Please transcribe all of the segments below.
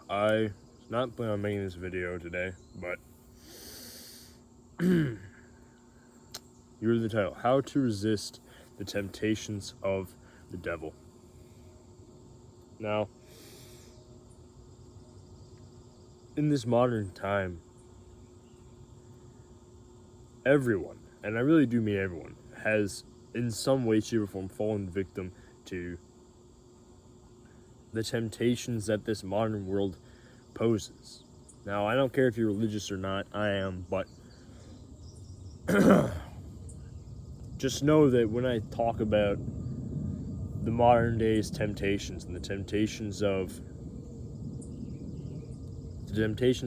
I not planning on making this video today, but you're the title. How to resist the temptations of the devil. Now, in this modern time, everyone, and I really do mean everyone, has in some way, shape, or form fallen victim to the temptations that this modern world poses. Now, I don't care if you're religious or not, I am, but just know that when I talk about the modern day's temptations and the temptations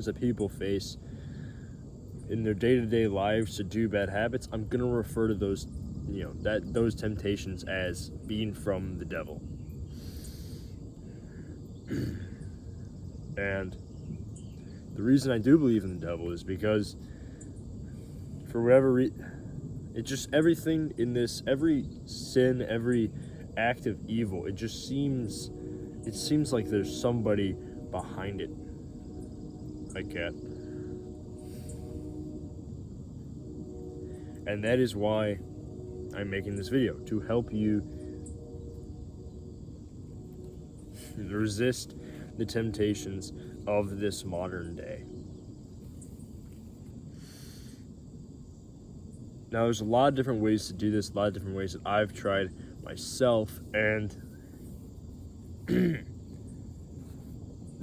that people face in their day-to-day lives to do bad habits, I'm gonna refer to those temptations as being from the devil. And the reason I do believe in the devil is because for whatever it just everything in this, every sin, every act of evil, it seems like there's somebody behind it. Hi, cat. And that is why I'm making this video, to help you resist the temptations of this modern day. Now, there's a lot of different ways to do this, a lot of different ways that I've tried myself, and the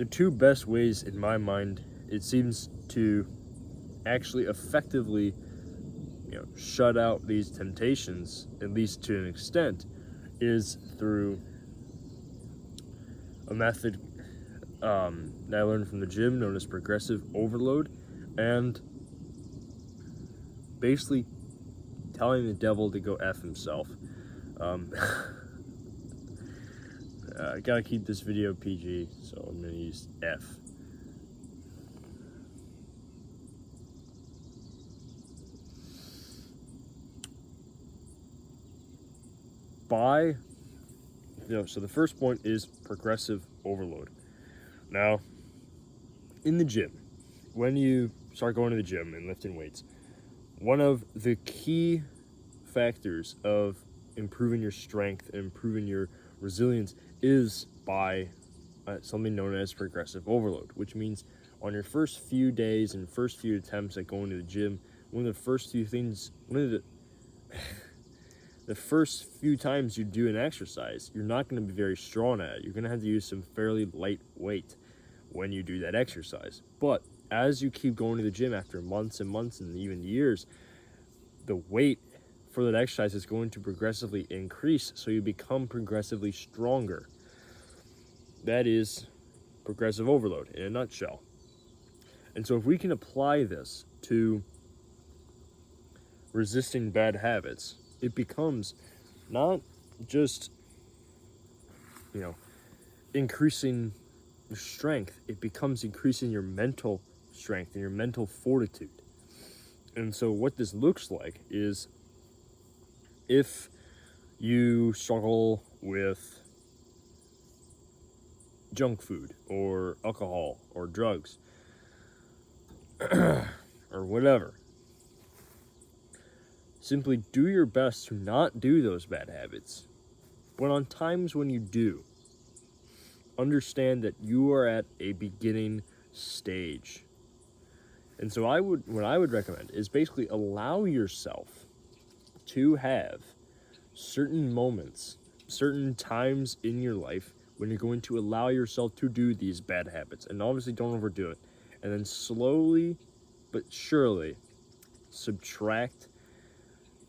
two best ways in my mind, it seems, to actually effectively shut out these temptations, at least to an extent, is through a method that I learned from the gym known as progressive overload, and basically telling the devil to go F himself. I gotta keep this video PG, so I'm gonna use F. So the first point is progressive overload. Now, in the gym, when you start going to the gym and lifting weights, one of the key factors of improving your strength and improving your resilience is by something known as progressive overload, which means on your first few days and first few attempts at going to the gym, the first few times you do an exercise, you're not going to be very strong at it. You're going to have to use some fairly light weight when you do that exercise. But as you keep going to the gym after months and months and even years, the weight for that exercise is going to progressively increase, so you become progressively stronger. That is progressive overload in a nutshell. And so if we can apply this to resisting bad habits, it becomes not just increasing your strength, it becomes increasing your mental strength and your mental fortitude. And so what this looks like is, if you struggle with junk food or alcohol or drugs or whatever, simply do your best to not do those bad habits. But on times when you do, understand that you are at a beginning stage. And so what I would recommend is basically allow yourself to have certain moments, certain times in your life when you're going to allow yourself to do these bad habits. And obviously don't overdo it. And then slowly but surely subtract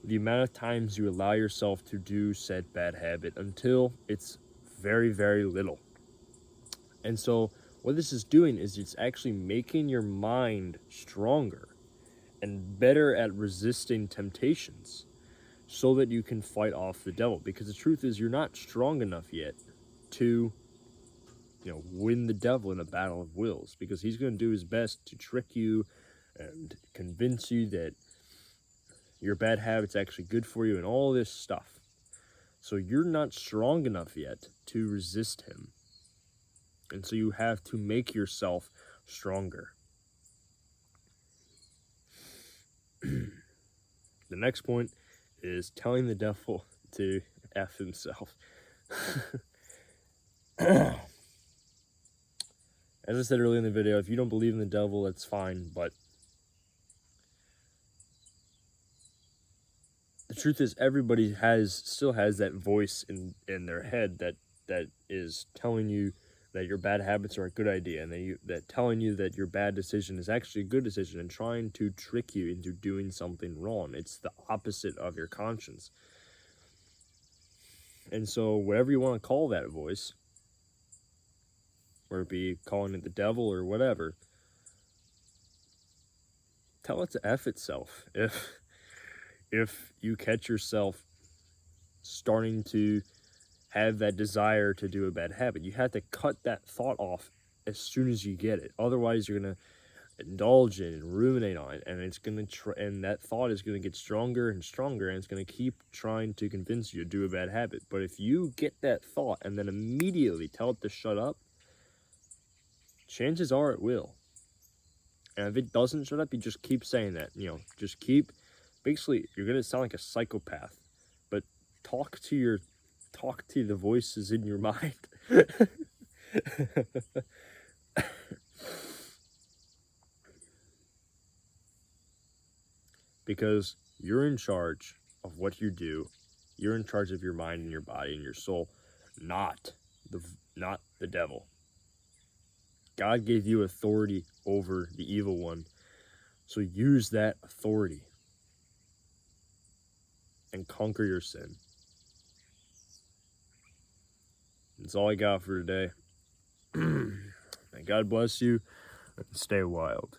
the amount of times you allow yourself to do said bad habit until it's very, very little. And so what this is doing is it's actually making your mind stronger and better at resisting temptations so that you can fight off the devil. Because the truth is, you're not strong enough yet to win the devil in a battle of wills, because he's going to do his best to trick you and convince you that your bad habit's actually good for you and all this stuff. So you're not strong enough yet to resist him. And so you have to make yourself stronger. The next point is telling the devil to F himself. As I said earlier in the video, if you don't believe in the devil, that's fine, but the truth is everybody still has that voice in their head that is telling you that your bad habits are a good idea, and that telling you that your bad decision is actually a good decision, and trying to trick you into doing something wrong. It's the opposite of your conscience. And so whatever you want to call that voice, whether it be calling it the devil or whatever, tell it to F itself. If you catch yourself starting to have that desire to do a bad habit, you have to cut that thought off as soon as you get it. Otherwise, you're gonna indulge in and ruminate on it, and it's gonna and that thought is gonna get stronger and stronger, and it's gonna keep trying to convince you to do a bad habit. But if you get that thought and then immediately tell it to shut up, chances are it will. And if it doesn't shut up, you just keep saying that. Just keep. Basically, you're gonna sound like a psychopath, but talk to the voices in your mind. Because you're in charge of what you do. You're in charge of your mind and your body and your soul, not the devil. God gave you authority over the evil one, so use that authority and conquer your sin. That's all I got for today. And God bless you, and stay wild.